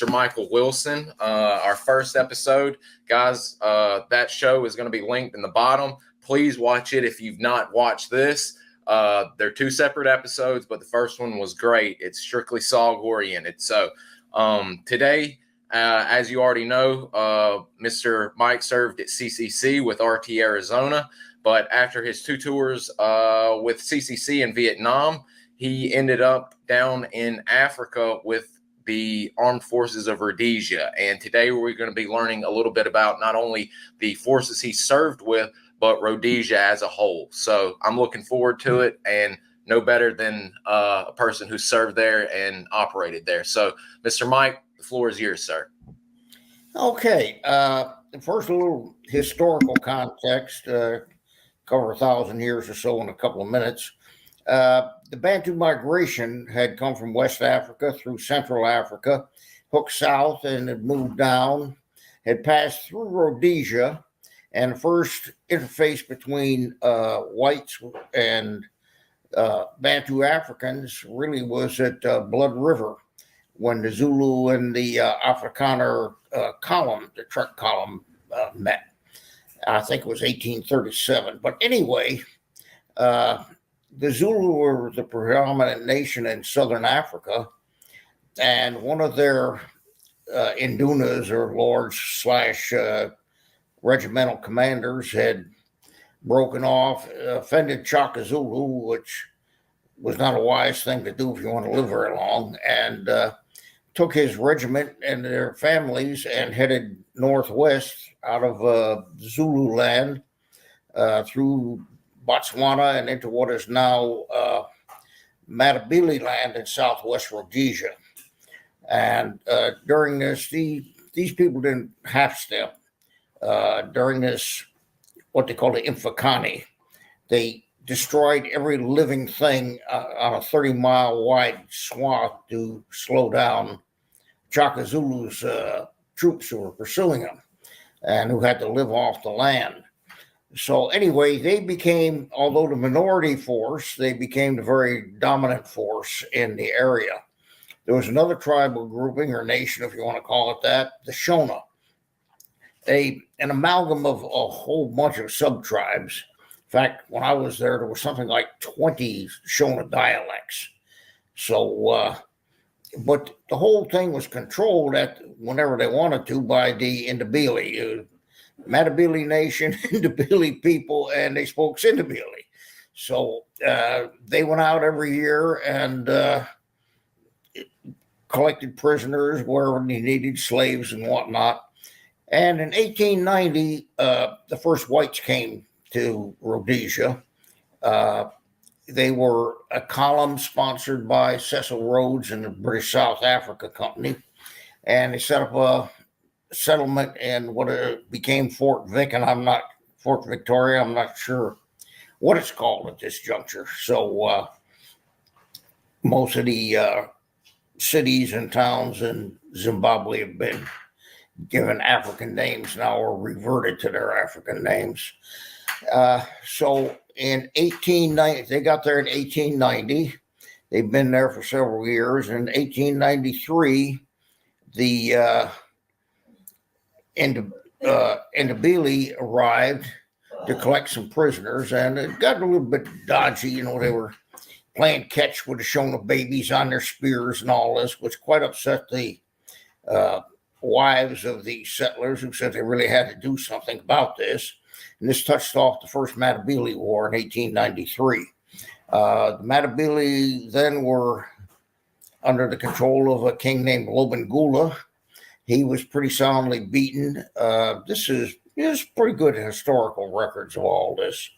Michael Wilson, our first episode. Guys, that show is going to be linked in the bottom. Please watch it if you've not watched this. They're two separate episodes, but the first one was great. It's strictly SOG oriented. So today, as you already know, Mr. Mike served at CCC with RT Arizona, but after his two tours with CCC in Vietnam, he ended up down in Africa with the Armed Forces of Rhodesia. And today we're going to be learning a little bit about not only the forces he served with, but Rhodesia as a whole. So I'm looking forward to it, and no better than a person who served there and operated there. So, Mr. Mike, the floor is yours, sir. Okay. First, a little historical context. Cover 1,000 years or so in a couple of minutes. The Bantu migration had come from West Africa through Central Africa, hooked south, and had moved down, had passed through Rhodesia, and the first interface between whites and Bantu Africans really was at Blood River when the Zulu and the Afrikaner column, the truck column, met. I think it was 1837. But anyway, the Zulu were the predominant nation in southern Africa, and one of their indunas or lords / regimental commanders had broken off, offended Chaka Zulu, which was not a wise thing to do if you want to live very long, and took his regiment and their families and headed northwest out of Zulu land through Botswana and into what is now Matabele land in southwest Rhodesia. And during this, these people didn't half step. During this, what they call the Imfakani, they destroyed every living thing on a 30-mile wide swath to slow down Chaka Zulu's troops who were pursuing them and who had to live off the land. So anyway, they became, although the minority force, they became the very dominant force in the area. There was another tribal grouping or nation, if you want to call it that, the Shona, an amalgam of a whole bunch of sub-tribes. In fact, when I was there was something like 20 Shona dialects. So, but the whole thing was controlled whenever they wanted to by the Ndebele, Matabele Nation, Ndebele people, and they spoke Sindebele. So they went out every year and collected prisoners wherever they needed, slaves and whatnot. And in 1890, the first whites came to Rhodesia. They were a column sponsored by Cecil Rhodes and the British South Africa Company, and they set up a settlement in what became Fort Vic, and Fort Victoria. I'm not sure what it's called at this juncture. So most of the cities and towns in Zimbabwe have been given African names now or reverted to their African names. So in 1890, they got there in 1890. They've been there for several years. In 1893, the Ndebele arrived to collect some prisoners, and it got a little bit dodgy. You know, they were playing catch with the Shona babies on their spears and all this, which quite upset the wives of the settlers, who said they really had to do something about this. And this touched off the first Matabele War in 1893. The Matabele then were under the control of a king named Lobengula. He was pretty soundly beaten. This is pretty good historical records of all this.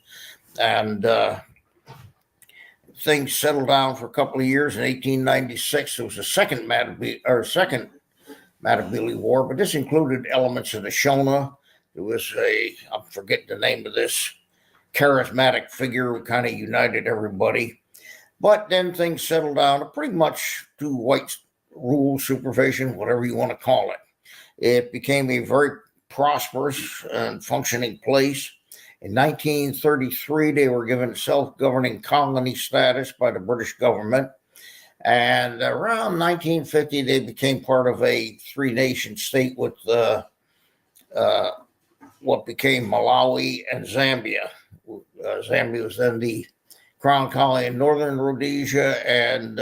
And things settled down for a couple of years. In 1896, there was a second Matabele War, but this included elements of the Shona. There was I'm forgetting the name of this charismatic figure who kind of united everybody. But then things settled down to pretty much to white rule, supervision, whatever you want to call it. It became a very prosperous and functioning place. In 1933, they were given self-governing colony status by the British government. And around 1950, they became part of a three-nation state with what became Malawi and Zambia. Zambia was then the crown colony in northern Rhodesia, and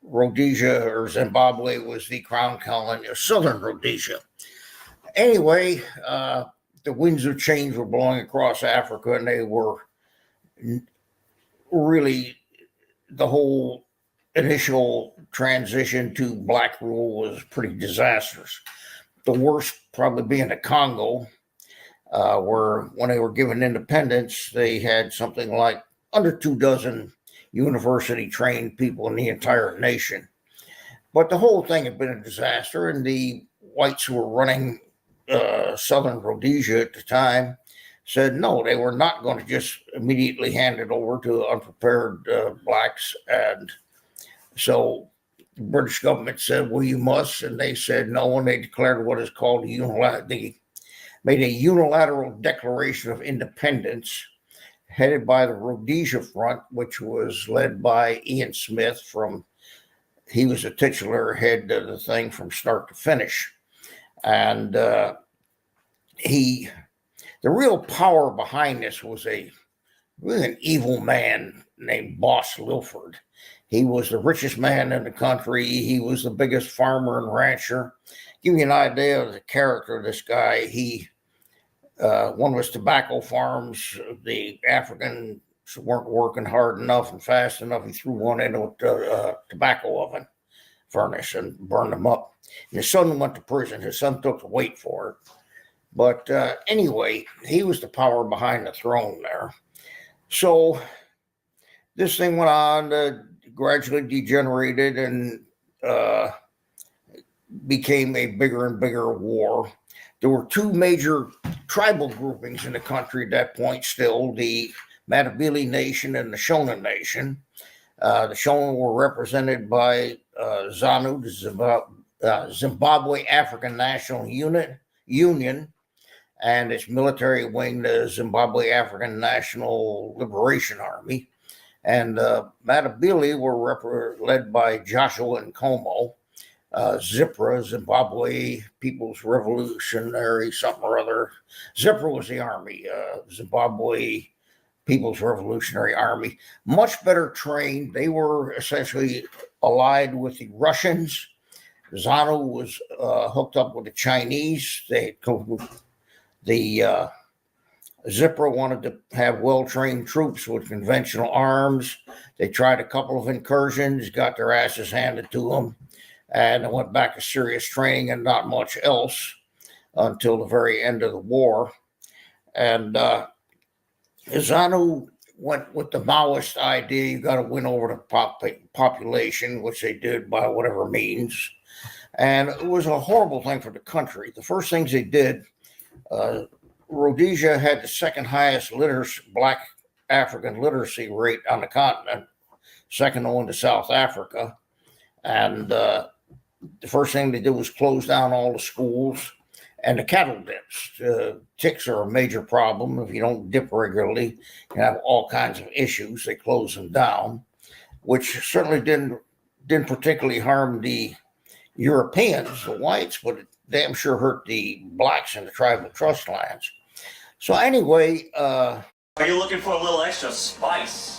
Rhodesia or Zimbabwe was the crown colony of southern Rhodesia. Anyway, the winds of change were blowing across Africa, and they were really, the whole initial transition to black rule was pretty disastrous. The worst probably being the Congo, where when they were given independence, they had something like under 24 university-trained people in the entire nation. But the whole thing had been a disaster, and the whites who were running southern Rhodesia at the time said no, they were not going to just immediately hand it over to unprepared blacks. And so the British government said, well, you must. And they said no, and they declared what is called they made a unilateral declaration of independence headed by the Rhodesia Front, which was led by Ian Smith he was a titular head of the thing from start to finish. And the real power behind this was really an evil man named Boss Lilford. He was the richest man in the country. He was the biggest farmer and rancher. Give you an idea of the character of this guy. One was tobacco farms. The Africans weren't working hard enough and fast enough. He threw one into a tobacco oven furnace and burned them up. And his son went to prison. His son took the weight for it. But anyway, he was the power behind the throne there. So this thing went on, gradually degenerated, and became a bigger and bigger war. There were two major tribal groupings in the country at that point still, the Matabele Nation and the Shona Nation. The Shona were represented by ZANU, the Zimbabwe African National Union, and its military wing, the Zimbabwe African National Liberation Army. And Matabele were led by Joshua Nkomo. ZIPRA, Zimbabwe People's Revolutionary something or other. ZIPRA was the army, Zimbabwe People's Revolutionary Army. Much better trained. They were essentially allied with the Russians. ZANU was hooked up with the Chinese. The ZIPRA wanted to have well-trained troops with conventional arms. They tried a couple of incursions, got their asses handed to them, and they went back to serious training and not much else until the very end of the war. And ZANU went with the Maoist idea, you got to win over the population, which they did by whatever means. And it was a horrible thing for the country. The first things they did, Rhodesia had the second highest Black African literacy rate on the continent, second only to South Africa. And the first thing they did was close down all the schools and the cattle dips. Ticks are a major problem. If you don't dip regularly, you have all kinds of issues. They close them down, which certainly didn't particularly harm the Europeans, the whites, but it damn sure hurt the blacks in the tribal trust lands. So anyway, are you looking for a little extra spice?